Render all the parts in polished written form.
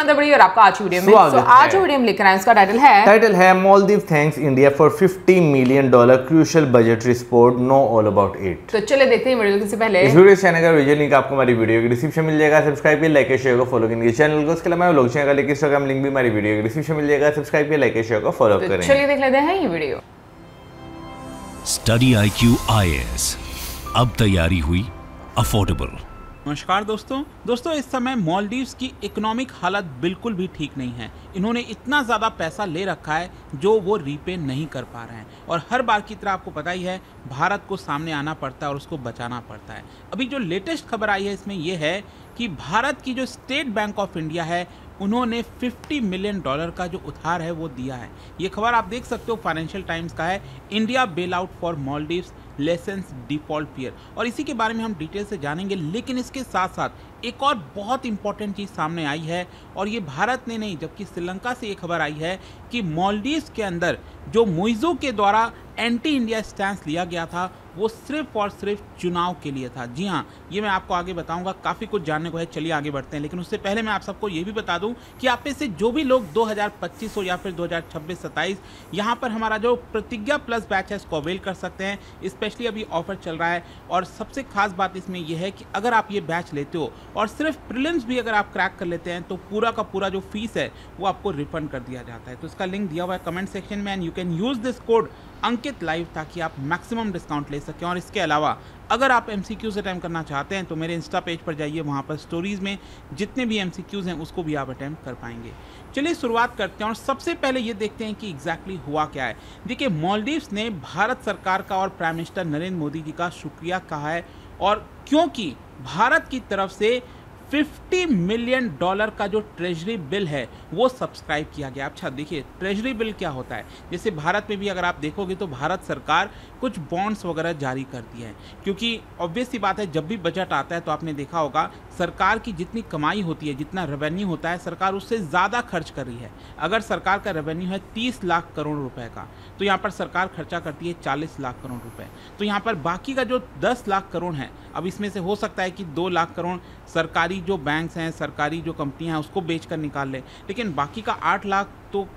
स्वागत है बड़ी और आपका आज वीडियो में। आज वीडियो में लेकर आए उसका टाइटल है Maldives thanks India for $50 million crucial budgetary support, know all about it. तो चले देखते हैं वीडियो से पहले इस वीडियो चैनल का वीडियो लिंक आपको हमारी वीडियो के डिस्क्रिप्शन मिल जाएगा। सब्सक्राइब किया, लाइक शेयर को फॉलो करेंगे चैनल को। उसके अलावा व्लॉग चैनल का लिंक इंस्टाग्राम लिंक भी हमारी वीडियो के डिस्क्रिप्शन मिल जाएगा। सब्सक्राइब किया, लाइक शेयर को फॉलो करें। चलिए देख लेते हैं ये वीडियो। स्टडी IQ IAS, अब तैयारी हुई अफोर्डेबल। नमस्कार दोस्तों इस समय मालदीव्स की इकोनॉमिक हालत बिल्कुल भी ठीक नहीं है। इन्होंने इतना ज़्यादा पैसा ले रखा है जो वो रीपे नहीं कर पा रहे हैं और हर बार की तरह आपको पता ही है भारत को सामने आना पड़ता है और उसको बचाना पड़ता है। अभी जो लेटेस्ट खबर आई है इसमें यह है कि भारत की जो स्टेट बैंक ऑफ इंडिया है उन्होंने $50 मिलियन का जो उधार है वो दिया है। ये खबर आप देख सकते हो फाइनेंशियल टाइम्स का है। India bail out for Maldives licence default fear, और इसी के बारे में हम डिटेल से जानेंगे। लेकिन इसके साथ साथ एक और बहुत इंपॉर्टेंट चीज़ सामने आई है और ये भारत ने नहीं जबकि श्रीलंका से ये खबर आई है कि मालदीव्स के अंदर जो मुइज़ो के द्वारा एंटी इंडिया स्टैंस लिया गया था वो सिर्फ और सिर्फ चुनाव के लिए था। जी हाँ, ये मैं आपको आगे बताऊंगा, काफ़ी कुछ जानने को है। चलिए आगे बढ़ते हैं, लेकिन उससे पहले मैं आप सबको ये भी बता दूं कि आप में से जो भी लोग 2025 हो या फिर 2026-27 यहाँ पर हमारा जो प्रतिज्ञा प्लस बैच है इसको अवेल कर सकते हैं। स्पेशली अभी ऑफर चल रहा है और सबसे खास बात इसमें यह है कि अगर आप ये बैच लेते हो और सिर्फ प्रीलिम्स भी अगर आप क्रैक कर लेते हैं तो पूरा का पूरा जो फीस है वो आपको रिफंड कर दिया जाता है। तो इसका लिंक दिया हुआ है कमेंट सेक्शन में and you can use this code Ankit live ताकि आप मैक्सिमम डिस्काउंट ले सकें। और इसके अलावा अगर आप MCQs अटैम्प्ट करना चाहते हैं तो मेरे इंस्टा पेज पर जाइए, वहाँ पर स्टोरीज़ में जितने भी MCQs हैं उसको भी आप अटैम्प्ट कर पाएंगे। चलिए शुरुआत करते हैं और सबसे पहले ये देखते हैं कि एग्जैक्टली हुआ क्या है। देखिए, मालदीव्स ने भारत सरकार का और प्राइम मिनिस्टर नरेंद्र मोदी जी का शुक्रिया कहा है और क्योंकि भारत की तरफ से $50 मिलियन का जो ट्रेजरी बिल है वो सब्सक्राइब किया गया। अच्छा देखिए, ट्रेजरी बिल क्या होता है, जैसे भारत में भी अगर आप देखोगे तो भारत सरकार कुछ बॉन्ड्स वगैरह जारी करती है, क्योंकि ऑब्वियस सी बात है जब भी बजट आता है तो आपने देखा होगा सरकार की जितनी कमाई होती है, जितना रेवेन्यू होता है, सरकार उससे ज़्यादा खर्च कर रही है। अगर सरकार का रेवेन्यू है 30 लाख करोड़ रुपए का तो यहाँ पर सरकार खर्चा करती है 40 लाख करोड़ रुपए। तो यहाँ पर बाकी का जो 10 लाख करोड़ है, अब इसमें से हो सकता है कि 2 लाख करोड़ सरकारी जो बैंक्स हैं, सरकारी जो कंपनियां हैं उसको बेचकर निकाल ले, लेकिन बाकी का 8 लाख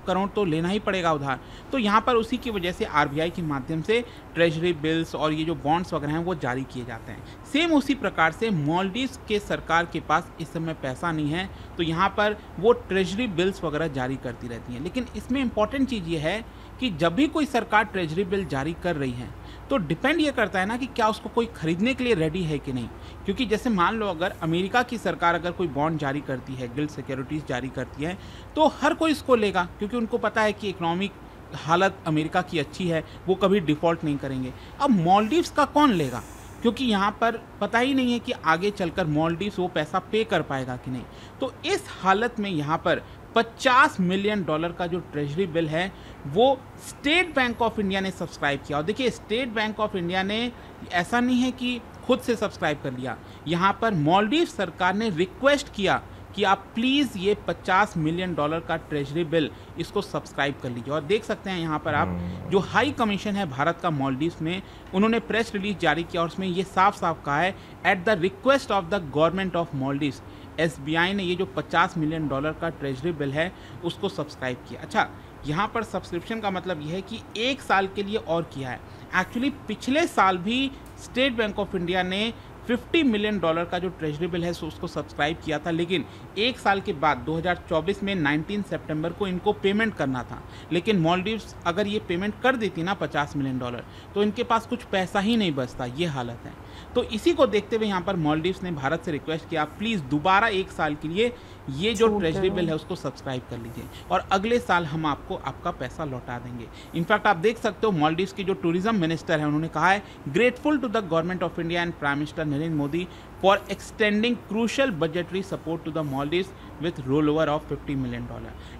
करोड़ तो लेना ही पड़ेगा उधार। तो यहाँ पर उसी की वजह से RBI के माध्यम से ट्रेजरी बिल्स और ये जो बॉन्ड्स वगैरह हैं वो जारी किए जाते हैं। सेम उसी प्रकार से मालदीव्स के सरकार के पास इस समय पैसा नहीं है तो यहाँ पर वो ट्रेजरी बिल्स वगैरह जारी करती रहती हैं। लेकिन इसमें इंपॉर्टेंट चीज़ ये है कि जब भी कोई सरकार ट्रेजरी बिल जारी कर रही है तो डिपेंड ये करता है ना कि क्या उसको कोई खरीदने के लिए रेडी है कि नहीं। क्योंकि जैसे मान लो अगर अमेरिका की सरकार अगर कोई बॉन्ड जारी करती है, गिल्ड सिक्योरिटीज़ जारी करती है, तो हर कोई इसको लेगा क्योंकि उनको पता है कि इकोनॉमिक हालत अमेरिका की अच्छी है, वो कभी डिफ़ॉल्ट नहीं करेंगे। अब मालदीव्स का कौन लेगा, क्योंकि यहाँ पर पता ही नहीं है कि आगे चलकर मालदीव्स वो पैसा पे कर पाएगा कि नहीं। तो इस हालत में यहाँ पर $50 मिलियन का जो ट्रेजरी बिल है वो स्टेट बैंक ऑफ इंडिया ने सब्सक्राइब किया। और देखिए, स्टेट बैंक ऑफ इंडिया ने ऐसा नहीं है कि खुद से सब्सक्राइब कर लिया, यहाँ पर मालदीव सरकार ने रिक्वेस्ट किया कि आप प्लीज़ ये $50 मिलियन का ट्रेजरी बिल इसको सब्सक्राइब कर लीजिए। और देख सकते हैं यहाँ पर आप जो हाई कमीशन है भारत का मालदीव्स में, उन्होंने प्रेस रिलीज जारी किया और उसमें ये साफ साफ कहा है, at the request of the government of Maldives SBI ने ये जो $50 मिलियन का ट्रेजरी बिल है उसको सब्सक्राइब किया। अच्छा, यहाँ पर सब्सक्रिप्शन का मतलब यह है कि 1 साल के लिए और किया है। एक्चुअली पिछले साल भी स्टेट बैंक ऑफ इंडिया ने $50 मिलियन का जो ट्रेजरी बिल है उसको सब्सक्राइब किया था, लेकिन 1 साल के बाद 2024 में 19 सितंबर को इनको पेमेंट करना था। लेकिन मालदीव्स अगर ये पेमेंट कर देती ना $50 मिलियन तो इनके पास कुछ पैसा ही नहीं बचता, ये हालत है। तो इसी को देखते हुए यहाँ पर मालदीव्स ने भारत से रिक्वेस्ट किया, प्लीज़ दोबारा 1 साल के लिए ये जो ट्रेजरी बिल है उसको सब्सक्राइब कर लीजिए और अगले साल हम आपको आपका पैसा लौटा देंगे। इनफैक्ट आप देख सकते हो मालदीव्स की जो टूरिज्म मिनिस्टर है उन्होंने कहा है, grateful to the government of India and prime minister Narendra Modi for extending crucial budgetary support to the Maldives with rollover of $50 million,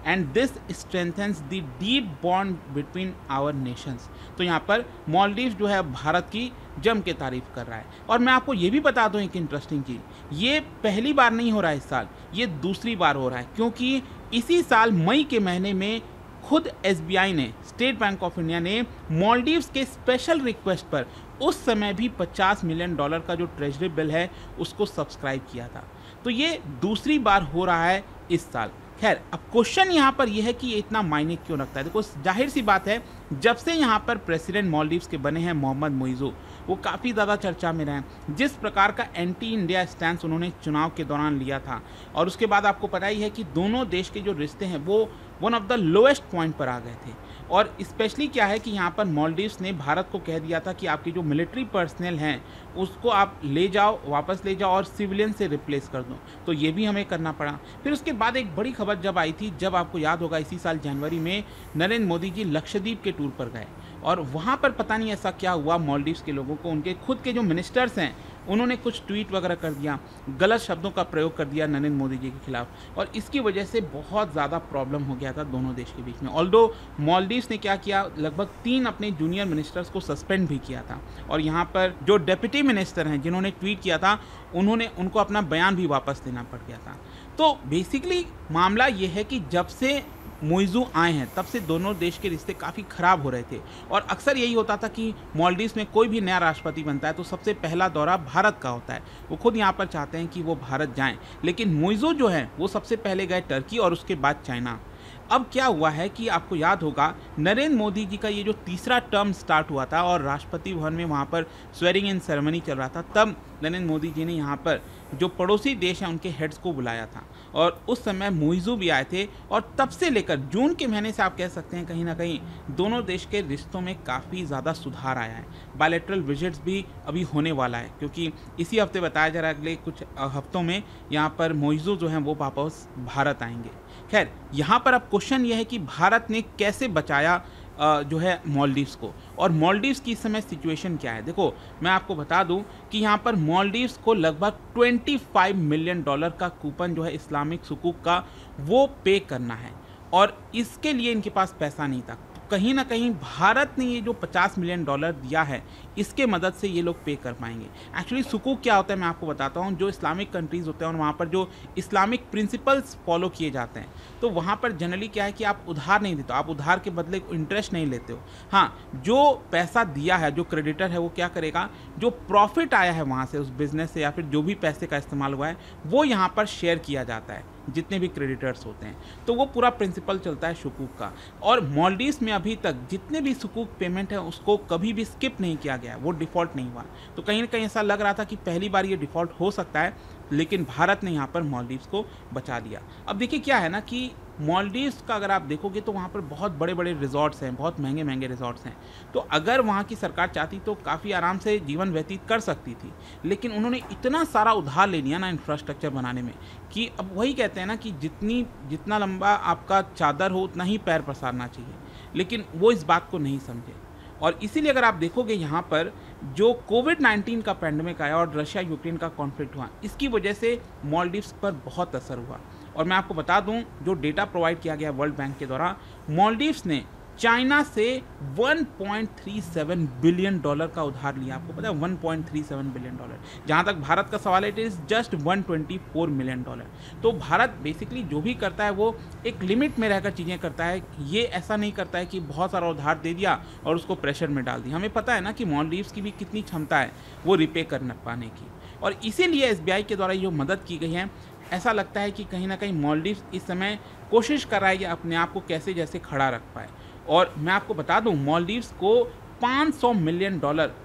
and this strengthens the deep bond between our nations। तो यहाँ पर मालदीव्स जो है भारत की जम के तारीफ कर रहा है। और मैं आपको ये भी बता दूं एक इंटरेस्टिंग चीज़, ये पहली बार नहीं हो रहा है इस साल, ये दूसरी बार हो रहा है, क्योंकि इसी साल मई के महीने में खुद SBI ने, स्टेट बैंक ऑफ इंडिया ने मालदीव्स के स्पेशल रिक्वेस्ट पर उस समय भी $50 मिलियन का जो ट्रेजरी बिल है उसको सब्सक्राइब किया था। तो ये दूसरी बार हो रहा है इस साल। खैर, अब क्वेश्चन यहाँ पर यह है कि ये इतना मायने क्यों रखता है। देखो, जाहिर सी बात है, जब से यहाँ पर प्रेसिडेंट मालदीव्स के बने हैं मोहम्मद मुइज़ू, वो काफ़ी ज़्यादा चर्चा में रहे हैं। जिस प्रकार का एंटी इंडिया स्टैंस उन्होंने चुनाव के दौरान लिया था, और उसके बाद आपको पता ही है कि दोनों देश के जो रिश्ते हैं वो one of the lowest point पर आ गए थे। और स्पेशली क्या है कि यहाँ पर मालदीव्स ने भारत को कह दिया था कि आपके जो मिलिट्री पर्सनल हैं उसको आप ले जाओ, वापस ले जाओ और सिविलियन से रिप्लेस कर दो। तो ये भी हमें करना पड़ा। फिर उसके बाद एक बड़ी खबर जब आई थी, जब आपको याद होगा इसी साल जनवरी में नरेंद्र मोदी जी लक्षद्वीप के टूर पर गए, और वहाँ पर पता नहीं ऐसा क्या हुआ, मालदीव्स के लोगों को, उनके खुद के जो मिनिस्टर्स हैं उन्होंने कुछ ट्वीट वगैरह कर दिया, गलत शब्दों का प्रयोग कर दिया नरेंद्र मोदी जी के खिलाफ, और इसकी वजह से बहुत ज़्यादा प्रॉब्लम हो गया था दोनों देश के बीच में। ऑल्दो मालदीव्स ने क्या किया, लगभग 3 अपने जूनियर मिनिस्टर्स को सस्पेंड भी किया था, और यहाँ पर जो डिप्टी मिनिस्टर हैं जिन्होंने ट्वीट किया था, उनको अपना बयान भी वापस देना पड़ गया था। तो बेसिकली मामला ये है कि जब से मुइज़ू आए हैं तब से दोनों देश के रिश्ते काफ़ी ख़राब हो रहे थे, और अक्सर यही होता था कि मालदीव्स में कोई भी नया राष्ट्रपति बनता है तो सबसे पहला दौरा भारत का होता है। वो खुद यहाँ पर चाहते हैं कि वो भारत जाएं, लेकिन मुइज़ू जो है वो सबसे पहले गए टर्की और उसके बाद चाइना। अब क्या हुआ है कि आपको याद होगा, नरेंद्र मोदी जी का ये जो तीसरा टर्म स्टार्ट हुआ था और राष्ट्रपति भवन में वहाँ पर स्वेरिंग इन सेरेमनी चल रहा था, तब नरेंद्र मोदी जी ने यहाँ पर जो पड़ोसी देश हैं उनके हेड्स को बुलाया था, और उस समय मुइज़ू भी आए थे। और तब से लेकर जून के महीने से आप कह सकते हैं कहीं ना कहीं दोनों देश के रिश्तों में काफ़ी ज़्यादा सुधार आया है। बायलैटरल विजिट्स भी अभी होने वाला है, क्योंकि इसी हफ्ते बताया जा रहा है अगले कुछ हफ्तों में यहाँ पर मुइज़ू जो हैं वो वापस भारत आएंगे। खैर, यहाँ पर अब क्वेश्चन ये है कि भारत ने कैसे बचाया जो है मालदीव्स को, और मालदीव्स की इस समय सिचुएशन क्या है। देखो, मैं आपको बता दूं कि यहाँ पर मालदीव्स को लगभग $25 मिलियन का कूपन जो है इस्लामिक सुकूक का वो पे करना है, और इसके लिए इनके पास पैसा नहीं था। कहीं ना कहीं भारत ने ये जो $50 मिलियन दिया है, इसके मदद से ये लोग पे कर पाएंगे। एक्चुअली सुकूक क्या होता है मैं आपको बताता हूँ। जो इस्लामिक कंट्रीज़ होते हैं और वहाँ पर जो इस्लामिक प्रिंसिपल्स फॉलो किए जाते हैं, तो वहाँ पर जनरली क्या है कि आप उधार नहीं देते हो, आप उधार के बदले इंटरेस्ट नहीं लेते हो। हाँ, जो पैसा दिया है, जो क्रेडिटर है, वो क्या करेगा, जो प्रॉफिट आया है वहाँ से उस बिज़नेस से या फिर जो भी पैसे का इस्तेमाल हुआ है, वो यहाँ पर शेयर किया जाता है जितने भी क्रेडिटर्स होते हैं। तो वो पूरा प्रिंसिपल चलता है सुकूक का। और मालदीव्स में अभी तक जितने भी सुकूक पेमेंट है उसको कभी भी स्किप नहीं किया गया, वो डिफ़ॉल्ट नहीं हुआ। तो कहीं ना कहीं ऐसा लग रहा था कि पहली बार ये डिफ़ॉल्ट हो सकता है, लेकिन भारत ने यहाँ पर मालदीव्स को बचा दिया। अब देखिए क्या है ना कि मालदीव्स का अगर आप देखोगे तो वहाँ पर बहुत बड़े बड़े रिजॉर्ट्स हैं, बहुत महंगे महंगे रिजॉर्ट्स हैं। तो अगर वहाँ की सरकार चाहती तो काफ़ी आराम से जीवन व्यतीत कर सकती थी, लेकिन उन्होंने इतना सारा उधार ले लिया ना इंफ्रास्ट्रक्चर बनाने में, कि अब वही कहते हैं ना कि जितना लंबा आपका चादर हो उतना ही पैर पसारना चाहिए, लेकिन वो इस बात को नहीं समझे। और इसीलिए अगर आप देखोगे यहाँ पर जो कोविड-19 का पैंडेमिक आया और रशिया यूक्रेन का कॉन्फ्लिक्ट हुआ, इसकी वजह से मालदीव्स पर बहुत असर हुआ। और मैं आपको बता दूं, जो डेटा प्रोवाइड किया गया वर्ल्ड बैंक के द्वारा, मालदीव्स ने चाइना से $1.37 बिलियन का उधार लिया। आपको पता है, $1.37 बिलियन। जहाँ तक भारत का सवाल है, इट इज़ जस्ट $124 मिलियन। तो भारत बेसिकली जो भी करता है वो एक लिमिट में रहकर चीज़ें करता है। ये ऐसा नहीं करता है कि बहुत सारा उधार दे दिया और उसको प्रेशर में डाल दिया। हमें पता है ना कि मालदीव्स की भी कितनी क्षमता है वो रिपे कर पाने की, और इसीलिए SBI के द्वारा जो मदद की गई है, ऐसा लगता है कि कहीं ना कहीं मालदीव्स इस समय कोशिश कर रहा है कि अपने आप को कैसे जैसे खड़ा रख पाए। और मैं आपको बता दूं, मालदीव्स को $500 मिलियन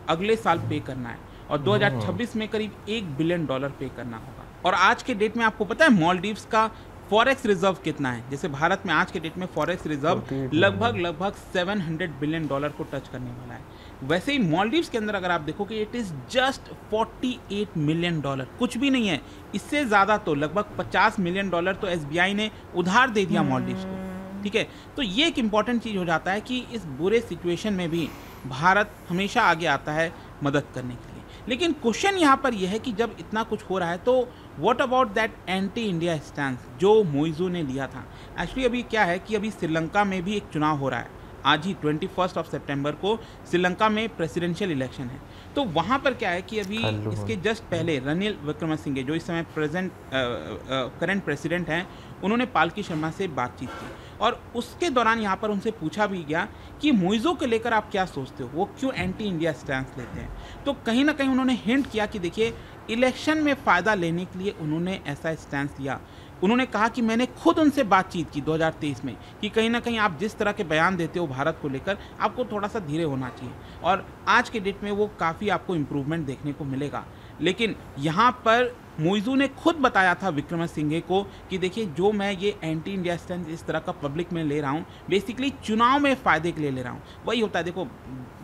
अगले साल पे करना है, और 2026 में करीब $1 बिलियन पे करना होगा। और आज के डेट में आपको पता है मालदीव्स का फॉरेक्स रिजर्व कितना है? जैसे भारत में आज के डेट में फॉरेक्स रिजर्व लगभग $700 बिलियन को टच करने वाला है। वैसे ही मालदीव्स के अंदर अगर आप देखोगे, इट इज़ जस्ट $48 मिलियन, कुछ भी नहीं है। इससे ज़्यादा तो लगभग $50 मिलियन तो SBI ने उधार दे दिया मालदीव्स को। ठीक है, तो ये एक इम्पॉर्टेंट चीज़ हो जाता है कि इस बुरे सिचुएशन में भी भारत हमेशा आगे आता है मदद करने के लिए। लेकिन क्वेश्चन यहाँ पर यह है कि जब इतना कुछ हो रहा है तो what about that anti India stand जो मुइज़ू ने लिया था। एक्चुअली अभी क्या है कि अभी श्रीलंका में भी एक चुनाव हो रहा है। आज ही 21 सितंबर को श्रीलंका में प्रेसिडेंशियल इलेक्शन है। तो वहाँ पर क्या है कि अभी इसके जस्ट पहले रनिल विक्रमसिंघे, जो इस समय करंट प्रेसिडेंट हैं, उन्होंने पालकी शर्मा से बातचीत की, और उसके दौरान यहाँ पर उनसे पूछा भी गया कि मुइज़ू को लेकर आप क्या सोचते हो, वो क्यों एंटी इंडिया स्टैंस लेते हैं। तो कहीं ना कहीं उन्होंने हिंट किया कि देखिए, इलेक्शन में फ़ायदा लेने के लिए उन्होंने ऐसा स्टैंस लिया। उन्होंने कहा कि मैंने खुद उनसे बातचीत की 2023 में कि कहीं ना कहीं आप जिस तरह के बयान देते हो भारत को लेकर, आपको थोड़ा सा धीरे होना चाहिए, और आज के डेट में वो काफ़ी आपको इम्प्रूवमेंट देखने को मिलेगा। लेकिन यहाँ पर मोइज़ू ने खुद बताया था विक्रमसिंघे को कि देखिए, जो मैं ये एंटी इंडिया स्टैंड इस तरह का पब्लिक में ले रहा हूँ, बेसिकली चुनाव में फ़ायदे के लिए ले रहा हूँ। वही होता है, देखो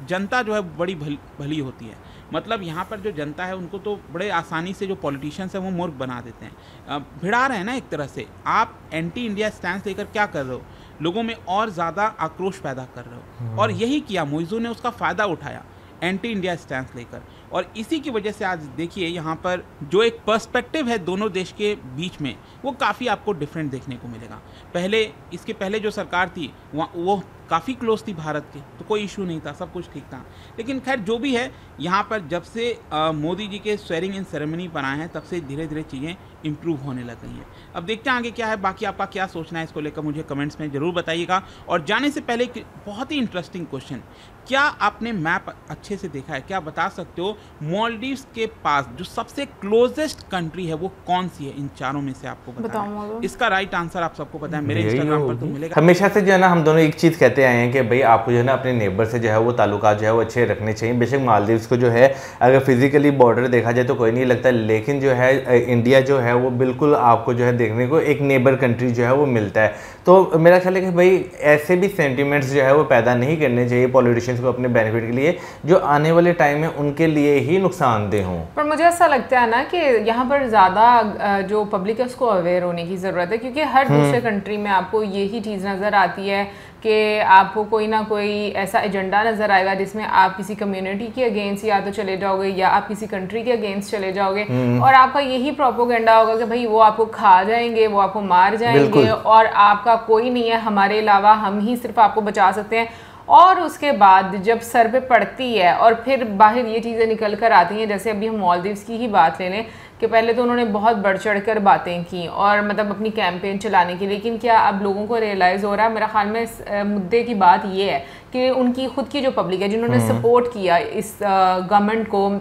जनता जो है बड़ी भली होती है, मतलब यहाँ पर जो जनता है उनको तो बड़े आसानी से जो पॉलिटिशियंस हैं वो मूर्ख बना देते हैं, भिड़ा रहे हैं ना एक तरह से। आप एंटी इंडिया स्टैंड लेकर क्या कर रहे हो, लोगों में और ज़्यादा आक्रोश पैदा कर रहे हो, और यही किया मोइज़ू ने, उसका फ़ायदा उठाया एंटी इंडिया स्टैंड लेकर, और इसी की वजह से आज देखिए यहाँ पर जो एक पर्सपेक्टिव है दोनों देश के बीच में, वो काफ़ी आपको डिफरेंट देखने को मिलेगा। पहले, इसके पहले जो सरकार थी वो काफ़ी क्लोज थी भारत के, तो कोई इशू नहीं था, सब कुछ ठीक था। लेकिन खैर जो भी है, यहाँ पर जब से मोदी जी के स्वेरिंग इन सेरेमनी पर आए हैं, तब से धीरे धीरे चीज़ें इंप्रूव होने लग गई हैं। अब देखते हैं आगे क्या है। बाकी आपका क्या सोचना है इसको लेकर मुझे कमेंट्स में ज़रूर बताइएगा। और जाने से पहले एक बहुत ही इंटरेस्टिंग क्वेश्चन, क्या आपने मैप अच्छे से देखा है? क्या बता सकते हो मालदीव्स के पास जो सबसे क्लोजेस्ट कंट्री है वो कौन सी है इन चारों में से? आपको बताओ। इसका राइट आंसर आप सबको पता है, मेरे इंस्टाग्राम पर तो मिलेगा। हमेशा से जो है ना हम दोनों एक चीज़ कहते आए हैं कि भाई आपको जो है ना अपने नेबर से जो है वो ताल्लुकात जो है वो अच्छे रखने चाहिए। बेशक मालदीव्स को जो है अगर फिजिकली बॉर्डर देखा जाए तो कोई नहीं लगता, लेकिन जो है इंडिया जो है वो बिल्कुल आपको जो है देखने को एक नेबर कंट्री जो है वो मिलता है। तो मेरा ख्याल है कि भाई ऐसे भी सेंटिमेंट्स जो है वो पैदा नहीं करने चाहिए पॉलिटिशियंस को अपने बेनिफिट के लिए, जो आने वाले टाइम में उनके लिए ही नुकसानदेह हों। पर मुझे ऐसा लगता है ना कि यहाँ पर ज़्यादा जो पब्लिक है उसको अवेयर होने की ज़रूरत है, क्योंकि हर दूसरे कंट्री में आपको यही चीज़ नज़र आती है कि आपको कोई ना कोई ऐसा एजेंडा नज़र आएगा जिसमें आप किसी कम्युनिटी के अगेंस्ट या तो चले जाओगे या आप किसी कंट्री के अगेंस्ट चले जाओगे, और आपका यही प्रोपोगेंडा होगा कि भाई वो आपको खा जाएंगे, वो आपको मार जाएंगे, और आपका कोई नहीं है हमारे अलावा, हम ही सिर्फ आपको बचा सकते हैं। और उसके बाद जब सर पे पड़ती है और फिर बाहर ये चीज़ें निकल कर आती हैं, जैसे अभी हम मालदीव्स की ही बात ले लें कि पहले तो उन्होंने बहुत बढ़ चढ़ कर बातें की और मतलब अपनी कैंपेन चलाने की, लेकिन क्या अब लोगों को रियलाइज़ हो रहा है? मेरा ख्याल में इस मुद्दे की बात ये है कि उनकी खुद की जो पब्लिक है जिन्होंने सपोर्ट किया इस गवर्नमेंट को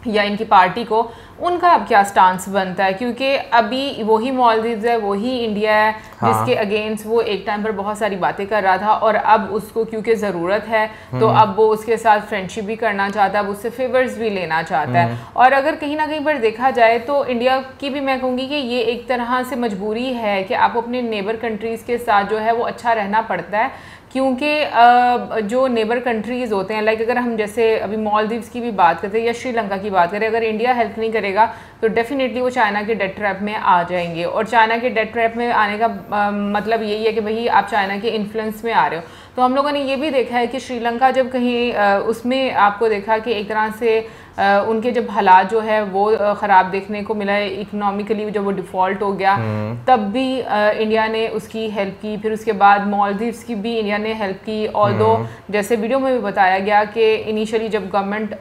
या इनकी पार्टी को, उनका अब क्या स्टांस बनता है? क्योंकि अभी वही मालदीव्स है, वही इंडिया है, जिसके अगेंस्ट वो एक टाइम पर बहुत सारी बातें कर रहा था, और अब उसको क्योंकि ज़रूरत है तो अब वो उसके साथ फ्रेंडशिप भी करना चाहता है, अब उससे फेवर्स भी लेना चाहता है। और अगर कहीं ना कहीं पर देखा जाए तो इंडिया की भी मैं कहूँगी कि ये एक तरह से मजबूरी है कि आप अपने नेबर कंट्रीज़ के साथ जो है वो अच्छा रहना पड़ता है, क्योंकि जो नेबर कंट्रीज़ होते हैं, लाइक अगर हम जैसे अभी मालदीव्स की भी बात करते हैं या श्रीलंका की बात करें, अगर इंडिया हेल्प नहीं करेगा तो डेफिनेटली वो चाइना के डेट ट्रैप में आ जाएंगे। और चाइना के डेट ट्रैप में आने का मतलब यही है कि भाई आप चाइना के इन्फ्लुएंस में आ रहे हो। तो हम लोगों ने ये भी देखा है कि श्रीलंका जब कहीं उसमें आपको देखा कि एक तरह से उनके जब हालात जो है वो ख़राब देखने को मिला है इकोनॉमिकली, जब वो डिफ़ॉल्ट हो गया तब भी इंडिया ने उसकी हेल्प की। फिर उसके बाद मालदीव्स की भी इंडिया ने हेल्प की, ऑल्दो जैसे वीडियो में भी बताया गया कि इनिशियली जब गवर्नमेंट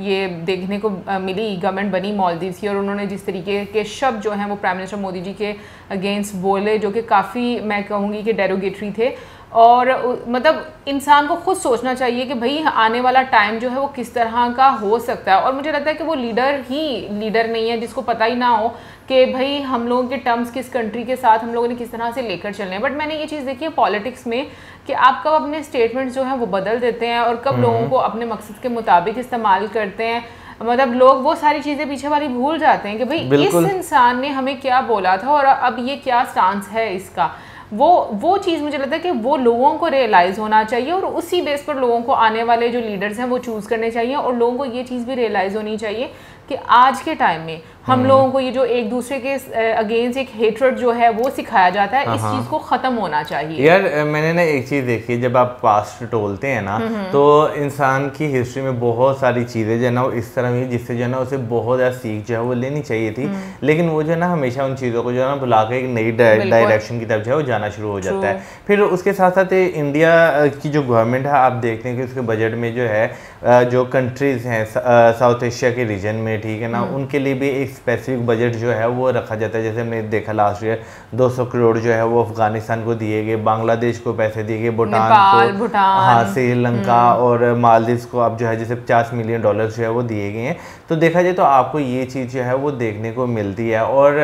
ये देखने को मिली, गवर्नमेंट बनी मालदीव्स की, और उन्होंने जिस तरीके के शब्द जो हैं वो प्राइम मिनिस्टर मोदी जी के अगेंस्ट बोले, जो कि काफ़ी मैं कहूँगी कि डेरोगेटरी थे। और मतलब इंसान को खुद सोचना चाहिए कि भाई आने वाला टाइम जो है वो किस तरह का हो सकता है। और मुझे लगता है कि वो लीडर ही लीडर नहीं है जिसको पता ही ना हो कि भाई हम लोगों के टर्म्स किस कंट्री के साथ हम लोगों ने किस तरह से लेकर चलने हैं। बट मैंने ये चीज़ देखी है पॉलिटिक्स में कि आप कब अपने स्टेटमेंट्स जो हैं वो बदल देते हैं और कब लोगों को अपने मकसद के मुताबिक इस्तेमाल करते हैं। मतलब लोग वो सारी चीज़ें पीछे वाली भूल जाते हैं कि भाई इस इंसान ने हमें क्या बोला था और अब ये क्या स्टांस है इसका। वो चीज़ मुझे लगता है कि वो लोगों को रियलाइज़ होना चाहिए और उसी बेस पर लोगों को आने वाले जो लीडर्स हैं वो चूज़ करने चाहिए। और लोगों को ये चीज़ भी रियलाइज़ होनी चाहिए कि आज के टाइम में हम लोगों को ये जो एक दूसरे के अगेंस्ट एक हेट्रेड जो है वो सिखाया जाता है, इस चीज़ को ख़त्म होना चाहिए। यार मैंने ना एक चीज़ देखी है, जब आप पास्ट टोलते हैं ना तो इंसान की हिस्ट्री में बहुत सारी चीज़ें जो है ना वो इस तरह हुई जिससे जो है ना उसे बहुत ज़्यादा सीख जो है वो लेनी चाहिए थी, लेकिन वो जो है ना हमेशा उन चीज़ों को जो है ना भुला के एक नई डायरेक्शन की तरफ जो है वो जाना शुरू हो जाता है। फिर उसके साथ साथ इंडिया की जो गवर्नमेंट है आप देखते हैं कि उसके बजट में जो है जो कंट्रीज़ हैं साउथ एशिया के रीजन में, ठीक है ना, उनके लिए भी एक स्पेसिफिक बजट जो है वो रखा जाता है। जैसे हमने देखा लास्ट ईयर 200 करोड़ जो है वो अफगानिस्तान को दिए गए, बांग्लादेश को पैसे दिए गए, भूटान को, हाँ श्रीलंका और मालदीव को अब जो है जैसे $50 मिलियन जो है वो दिए गए हैं। तो देखा जाए तो आपको ये चीज़ जो है वो देखने को मिलती है और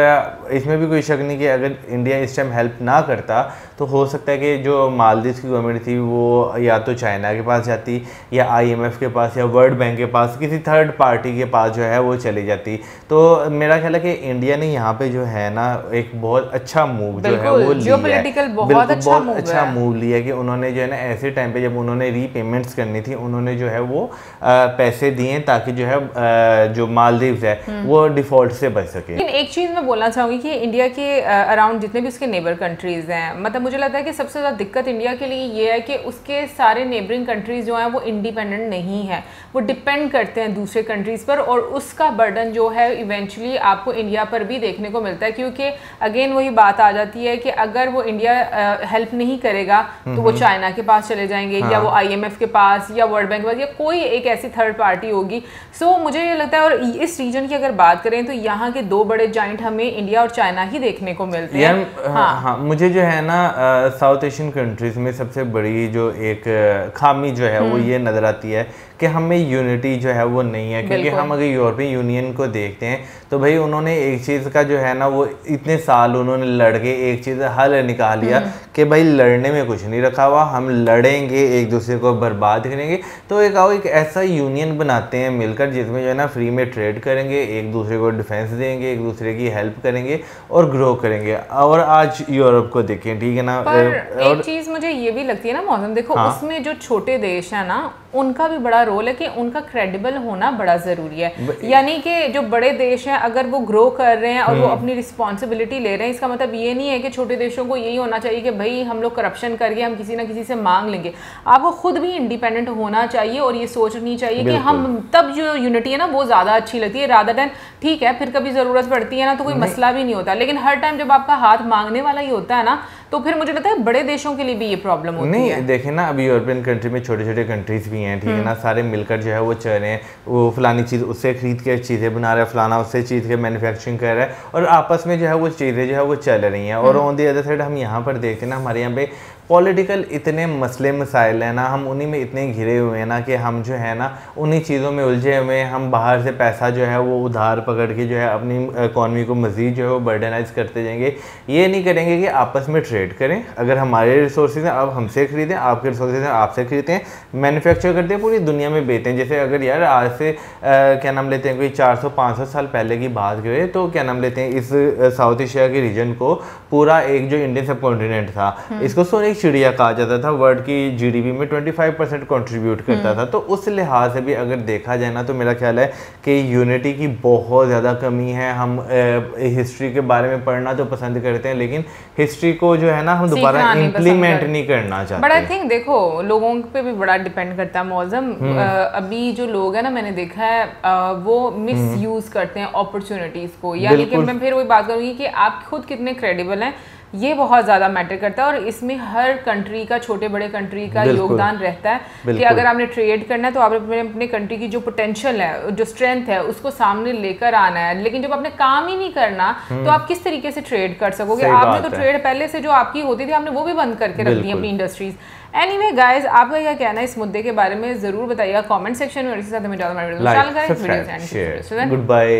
इसमें भी कोई शक नहीं कि अगर इंडिया इस टाइम हेल्प ना करता तो हो सकता है कि जो मालदीव की गवर्नमेंट थी वो या तो चाइना के पास जाती या IMF के पास या वर्ल्ड बैंक के पास, किसी थर्ड पार्टी के पास जो है वो चली जाती। तो मेरा ख्याल है कि इंडिया ने यहाँ पे जो है ना एक बहुत अच्छा मूव जो है वो लिया है, बहुत अच्छा मूव लिया कि उन्होंने जो है ना ऐसे टाइम पे जब उन्होंने रीपेमेंट्स करनी थी उन्होंने जो है वो पैसे दिए ताकि जो है जो मालदीव्स है वो डिफॉल्ट से बच सके। लेकिन एक चीज़ मैं बोलना चाहूँगी कि इंडिया के अराउंड जितने भी उसके नेबर कंट्रीज़ हैं, मतलब मुझे लगता है कि सबसे ज़्यादा दिक्कत इंडिया के लिए ये है कि उसके सारे नेबरिंग कंट्रीज़ जो हैं वो इंडिपेंडेंट नहीं है, वो डिपेंड करते हैं दूसरे कंट्रीज़ पर और उसका बर्डन जो है इवेंचुअली आपको इंडिया पर भी देखने को मिलता है। क्योंकि अगेन वही बात आ जाती है कि अगर वो इंडिया हेल्प नहीं करेगा तो वो चाइना के पास चले जाएंगे या वो IMF के पास या वर्ल्ड बैंक के पास या कोई एक ऐसी थर्ड पार्टी होगी। सो मुझे ये लगता है, और इस रीजन की अगर बात करें तो यहाँ के दो बड़े जाइंट हमें इंडिया और चाइना ही देखने को मिलते हैं। हाँ, मुझे जो है ना साउथ एशियन कंट्रीज में सबसे बड़ी जो एक खामी जो है वो ये नज़र आती है कि हमें यूनिटी जो है वो नहीं है। क्योंकि हम अगर यूरोपियन यूनियन को देखते हैं तो भाई उन्होंने एक चीज़ का जो है ना वो इतने साल उन्होंने लड़ के एक चीज़ हल निकाल लिया कि भाई लड़ने में कुछ नहीं रखा हुआ, हम लड़ेंगे एक दूसरे को बर्बाद करेंगे। तो एक ऐसा यूनियन बनाते हैं मिलकर जिसमें जो है ना फ्री में ट्रेड करेंगे, एक दूसरे को डिफेंस देंगे, एक दूसरे की हेल्प करेंगे और ग्रो करेंगे। और आज यूरोप को देखें, ठीक है ना। एक चीज़ मुझे ये भी लगती है ना मौसम, देखो उसमें जो छोटे देश है ना उनका भी बड़ा रोल है कि उनका क्रेडिबल होना बड़ा ज़रूरी है। यानी कि जो बड़े देश हैं अगर वो ग्रो कर रहे हैं और वो अपनी रिस्पॉन्सिबिलिटी ले रहे हैं, इसका मतलब ये नहीं है कि छोटे देशों को यही होना चाहिए कि भाई हम लोग करप्शन करके हम किसी ना किसी से मांग लेंगे। आपको खुद भी इंडिपेंडेंट होना चाहिए और ये सोचनी चाहिए कि हम तब जो यूनिटी है ना वो ज़्यादा अच्छी लगती है रादर देन ठीक है फिर कभी ज़रूरत पड़ती है ना तो कोई मसला भी नहीं होता। लेकिन हर टाइम जब आपका हाथ मांगने वाला ही होता है ना तो फिर मुझे लगता है बड़े देशों के लिए भी ये प्रॉब्लम होती है। नहीं देखें ना, अभी यूरोपियन कंट्री में छोटे छोटे कंट्रीज भी हैं, ठीक है ना, सारे मिलकर जो है वो चल रहे हैं, वो फलानी चीज़ उससे खरीद के चीज़ें बना रहा है, फलाना उससे चीज़ के मैन्युफैक्चरिंग कर रहा है और आपस में जो है वो चीज़ें जो है वो चल रही हैं। और ऑन दी अदर साइड हम यहाँ पर देखते हैं ना हमारे यहाँ पे पॉलिटिकल इतने मसले मसाइल हैं ना, हम उन्हीं में इतने घिरे हुए हैं ना कि हम जो है ना उन्हीं चीज़ों में उलझे हुए हैं। हम बाहर से पैसा जो है वो उधार पकड़ के जो है अपनी इकॉनमी को मज़ीद जो है वो बर्डनाइज करते जाएंगे। ये नहीं करेंगे कि आपस में ट्रेड करें, अगर हमारे रिसोर्सेज हैं आप हमसे खरीदें, आपके रिसोर्सेज हैं आपसे खरीदें, मैन्युफैक्चर करते हैं पूरी दुनिया में बेचते। जैसे अगर यार आज से क्या नाम लेते हैं कोई 400-500 साल पहले की बात करें तो क्या नाम लेते हैं इस साउथ एशिया के रीजन को पूरा एक जो इंडियन सब कॉन्टिनेंट था इसको सोने चिड़िया कहा जाता था, वर्ल्ड की GDP में 25% कंट्रीब्यूट करता था। तो उस लिहाज से भी अगर देखा जाए ना तो मेरा ख्याल है कि यूनिटी की बहुत ज़्यादा कमी है। हम हिस्ट्री के बारे में पढ़ना तो पसंद करते हैं लेकिन हिस्ट्री को जो है ना हम दोबारा इम्प्लीमेंट नहीं करना चाहते। बट आई थिंक देखो लोगों पे भी बड़ा डिपेंड करता है मौसम। अभी जो लोग हैं ना मैंने देखा है वो मिस यूज करते हैं अपॉर्चुनिटीज को। यानी कि मैं फिर वही बात करूंगी कि आप खुद कितने क्रेडिबल हैं ये बहुत ज़्यादा मैटर करता है और इसमें हर कंट्री का, छोटे बड़े कंट्री का योगदान रहता है कि अगर आपने ट्रेड करना है तो आपने अपने कंट्री की जो पोटेंशियल है, जो स्ट्रेंथ है उसको सामने लेकर आना है। लेकिन जब आपने काम ही नहीं करना तो आप किस तरीके से ट्रेड कर सकोगे? आपने तो ट्रेड पहले से जो आपकी होती थी आपने वो भी बंद करके रख दी अपनी इंडस्ट्रीज। एनीवे गाइज, आपका क्या कहना है इस मुद्दे के बारे में जरूर बताइएगा कमेंट सेक्शन में और इसी साथ हमें ज़्यादा गुड बाय।